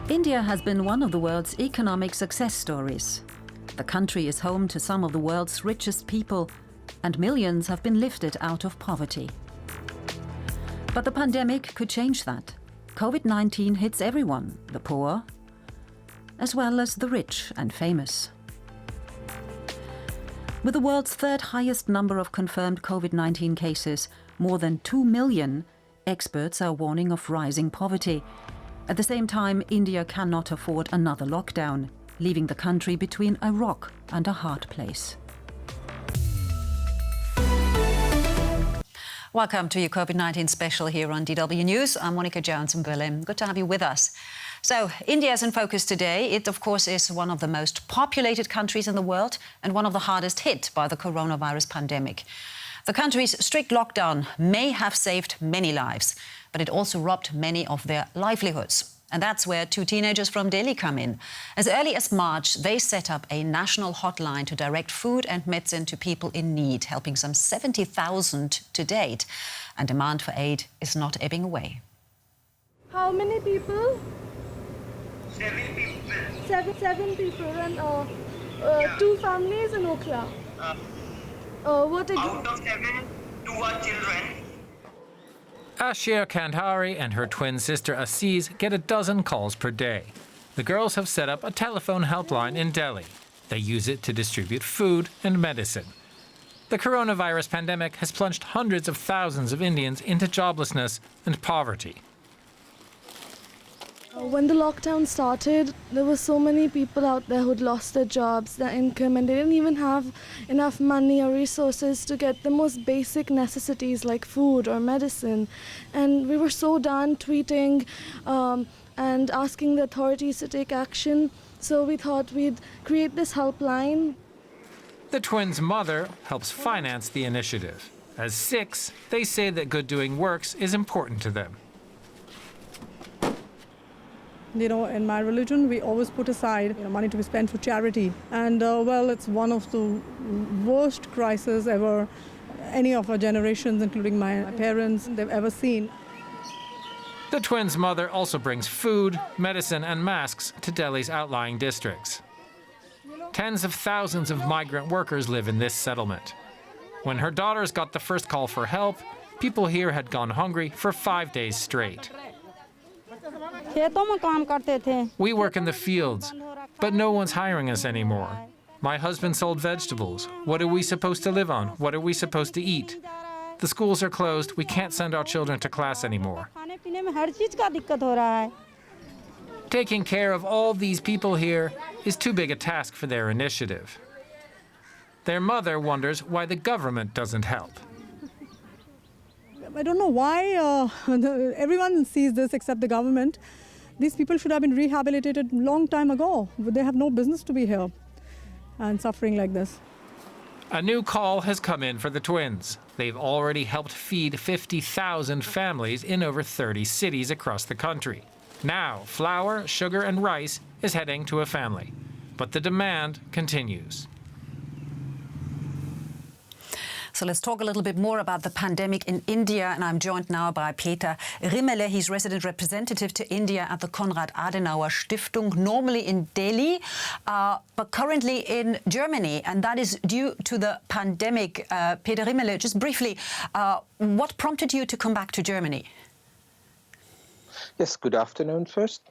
India has been one of the world's economic success stories. The country is home to some of the world's richest people, and millions have been lifted out of poverty. But the pandemic could change that. COVID-19 hits everyone, the poor, as well as the rich and famous. With the world's third highest number of confirmed COVID-19 cases, more than 2 million, experts are warning of rising poverty. At the same time, India cannot afford another lockdown, leaving the country between a rock and a hard place. Welcome to your COVID-19 special here on DW News. I'm Monica Jones in Berlin. Good to have you with us. So, India is in focus today. It, of course, is one of the most populated countries in the world and one of the hardest hit by the coronavirus pandemic. The country's strict lockdown may have saved many lives, but it also robbed many of their livelihoods. And that's where two teenagers from Delhi come in. As early as March, they set up a national hotline to direct food and medicine to people in need, helping some 70,000 to date. And demand for aid is not ebbing away. How many people? 7 people. Seven people and two families in Okla. Out of 7, 2 are children. Ashia Kandhari and her twin sister Aziz get a dozen calls per day. The girls have set up a telephone helpline in Delhi. They use it to distribute food and medicine. The coronavirus pandemic has plunged hundreds of thousands of Indians into joblessness and poverty. When the lockdown started, there were so many people out there who'd lost their jobs, their income, and they didn't even have enough money or resources to get the most basic necessities like food or medicine. And we were so done tweeting and asking the authorities to take action, so we thought we'd create this helpline. The twins' mother helps finance the initiative. As Sikhs, they say that good doing works is important to them. You know, in my religion, we always put aside money to be spent for charity. And, well, it's one of the worst crises ever any of our generations, including my parents, they've ever seen. The twins' mother also brings food, medicine and masks to Delhi's outlying districts. Tens of thousands of migrant workers live in this settlement. When her daughters got the first call for help, people here had gone hungry for 5 days straight. We work in the fields, but no one's hiring us anymore. My husband sold vegetables. What are we supposed to live on? What are we supposed to eat? The schools are closed. We can't send our children to class anymore. Taking care of all these people here is too big a task for their initiative. Their mother wonders why the government doesn't help. I don't know why everyone sees this except the government. These people should have been rehabilitated a long time ago. They have no business to be here and suffering like this. A new call has come in for the twins. They've already helped feed 50,000 families in over 30 cities across the country. Now, flour, sugar and rice is heading to a family. But the demand continues. So let's talk a little bit more about the pandemic in India. And I'm joined now by Peter Rimmele. He's resident representative to India at the Konrad Adenauer Stiftung, normally in Delhi, but currently in Germany. And that is due to the pandemic. Peter Rimmele, just briefly, what prompted you to come back to Germany? Yes, good afternoon first.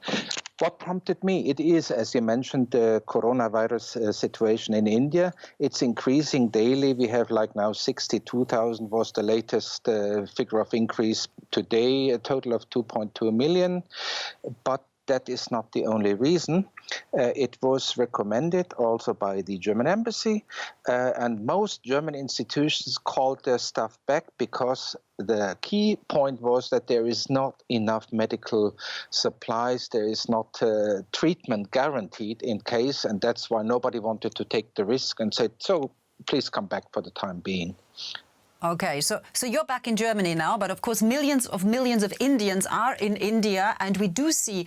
What prompted me? It is, as you mentioned, the coronavirus situation in India. It's increasing daily. We have now 62,000 was the latest figure of increase today, a total of 2.2 million. But that is not the only reason. It was recommended also by the German embassy, and most German institutions called their staff back because the key point was that there is not enough medical supplies, there is not treatment guaranteed in case, and that's why nobody wanted to take the risk and said, so please come back for the time being. Okay, so you're back in Germany now, but of course millions of Indians are in India, and we do see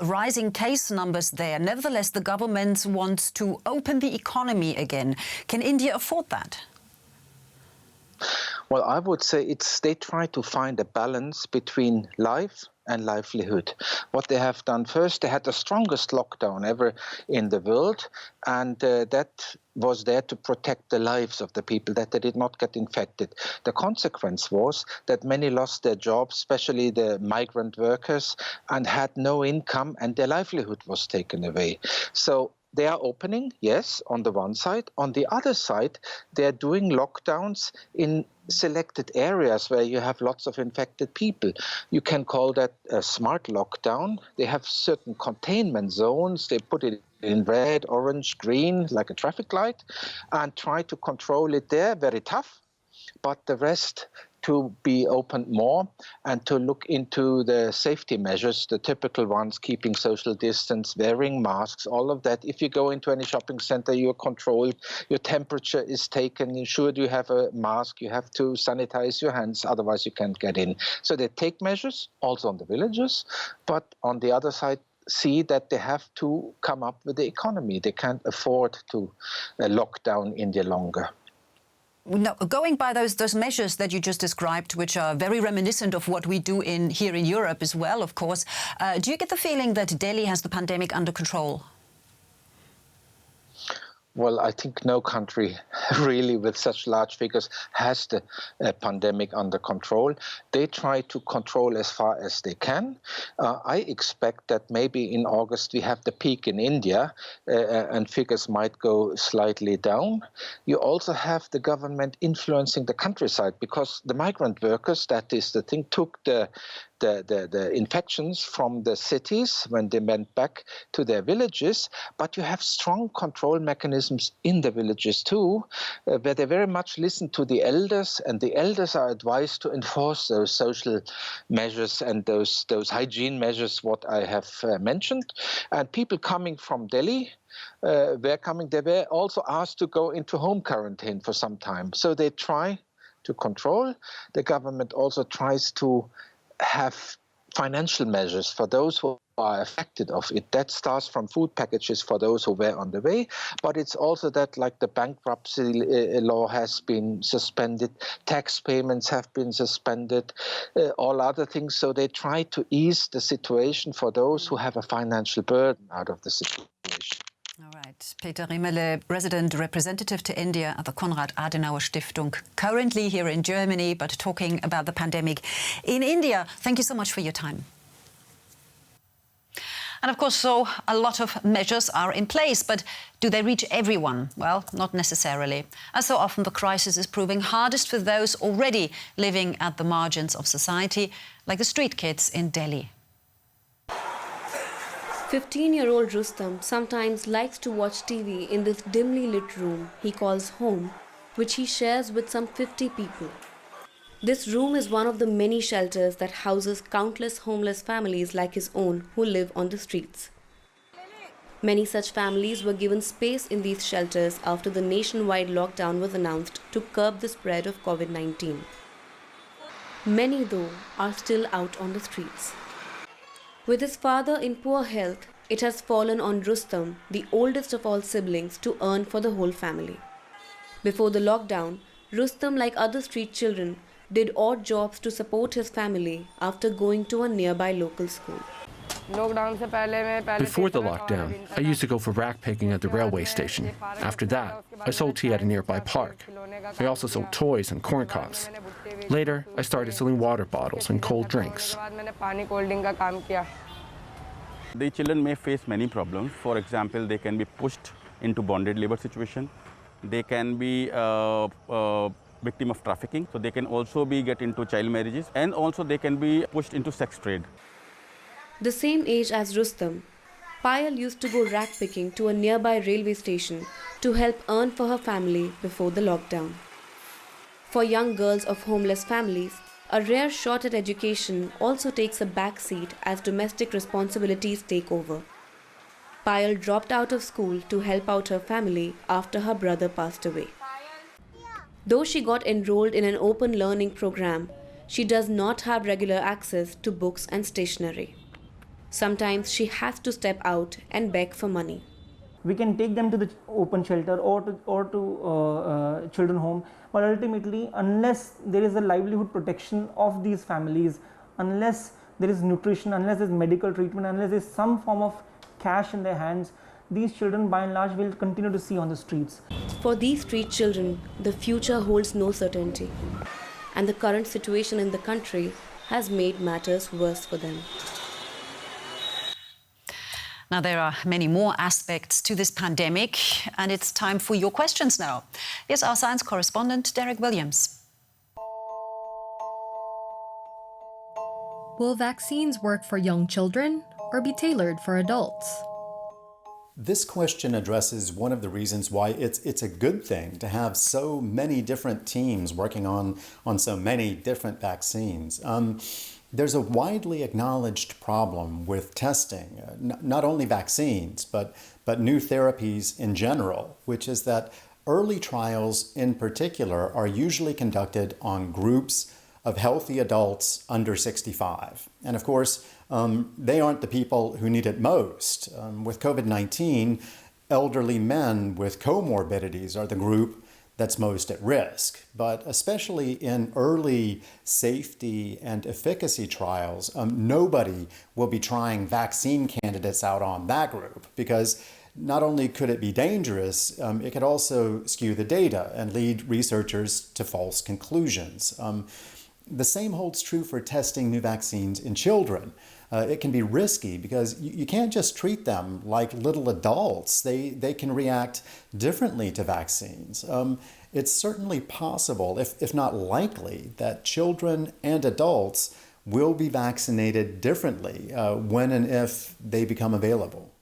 rising case numbers there. Nevertheless, the government wants to open the economy again. Can India afford that? Well, I would say they try to find a balance between life and livelihood. What they have done first, they had the strongest lockdown ever in the world, and that was there to protect the lives of the people, that they did not get infected. The consequence was that many lost their jobs, especially the migrant workers, and had no income, and their livelihood was taken away. So they are opening, yes, on the one side. On the other side, they are doing lockdowns in selected areas where you have lots of infected people. You can call that a smart lockdown. They have certain containment zones. They put it in red, orange, green, like a traffic light, and try to control it there. Very tough, but the rest to be opened more and to look into the safety measures, the typical ones, keeping social distance, wearing masks, all of that. If you go into any shopping center, you're controlled, your temperature is taken, ensured you have a mask, you have to sanitize your hands, otherwise you can't get in. So they take measures, also on the villages, but on the other side, see that they have to come up with the economy. They can't afford to lock down India longer. No, going by those measures that you just described, which are very reminiscent of what we do here in Europe as well, of course, do you get the feeling that Delhi has the pandemic under control? Well, I think no country really with such large figures has the pandemic under control. They try to control as far as they can. I expect that maybe in August we have the peak in India and figures might go slightly down. You also have the government influencing the countryside because the migrant workers, that is the thing, took the infections from the cities when they went back to their villages, but you have strong control mechanisms in the villages too, where they very much listen to the elders, and the elders are advised to enforce those social measures and those hygiene measures, what I have mentioned. And people coming from Delhi, they were also asked to go into home quarantine for some time. So they try to control. The government also tries to have financial measures for those who are affected of it. That starts from food packages for those who were on the way, but it's also that like the bankruptcy law has been suspended, tax payments have been suspended, all other things. So they try to ease the situation for those who have a financial burden out of the situation. All right. Peter Riemele, resident representative to India at the Konrad Adenauer Stiftung, currently here in Germany, but talking about the pandemic in India. Thank you so much for your time. And of course, so a lot of measures are in place, but do they reach everyone? Well, not necessarily. As so often, the crisis is proving hardest for those already living at the margins of society, like the street kids in Delhi. 15-year-old Rustam sometimes likes to watch TV in this dimly lit room he calls home, which he shares with some 50 people. This room is one of the many shelters that houses countless homeless families like his own who live on the streets. Many such families were given space in these shelters after the nationwide lockdown was announced to curb the spread of COVID-19. Many, though, are still out on the streets. With his father in poor health, it has fallen on Rustam, the oldest of all siblings, to earn for the whole family. Before the lockdown, Rustam, like other street children, did odd jobs to support his family after going to a nearby local school. Before the lockdown, I used to go for rack picking at the railway station. After that, I sold tea at a nearby park. I also sold toys and corn cobs. Later, I started selling water bottles and cold drinks. The children may face many problems. For example, they can be pushed into bonded labor situation. They can be victim of trafficking. So they can also get into child marriages, and also they can be pushed into sex trade. The same age as Rustam, Payal used to go rack picking to a nearby railway station to help earn for her family before the lockdown. For young girls of homeless families, a rare shot at education also takes a back seat as domestic responsibilities take over. Payal dropped out of school to help out her family after her brother passed away. Though she got enrolled in an open learning program, she does not have regular access to books and stationery. Sometimes she has to step out and beg for money. We can take them to the open shelter or to children home, but ultimately, unless there is a livelihood protection of these families, unless there is nutrition, unless there's medical treatment, unless there's some form of cash in their hands, these children by and large will continue to see on the streets. For these street children, the future holds no certainty, and the current situation in the country has made matters worse for them. Now, there are many more aspects to this pandemic, and it's time for your questions now. Here's our science correspondent, Derek Williams. Will vaccines work for young children or be tailored for adults? This question addresses one of the reasons why it's a good thing to have so many different teams working on so many different vaccines. There's a widely acknowledged problem with testing, not only vaccines, but new therapies in general, which is that early trials in particular are usually conducted on groups of healthy adults under 65. And of course, they aren't the people who need it most. With COVID-19, elderly men with comorbidities are the group that's most at risk. But especially in early safety and efficacy trials, nobody will be trying vaccine candidates out on that group, because not only could it be dangerous, it could also skew the data and lead researchers to false conclusions. The same holds true for testing new vaccines in children. It can be risky because you can't just treat them like little adults. They can react differently to vaccines. It's certainly possible, if not likely, that children and adults will be vaccinated differently when and if they become available.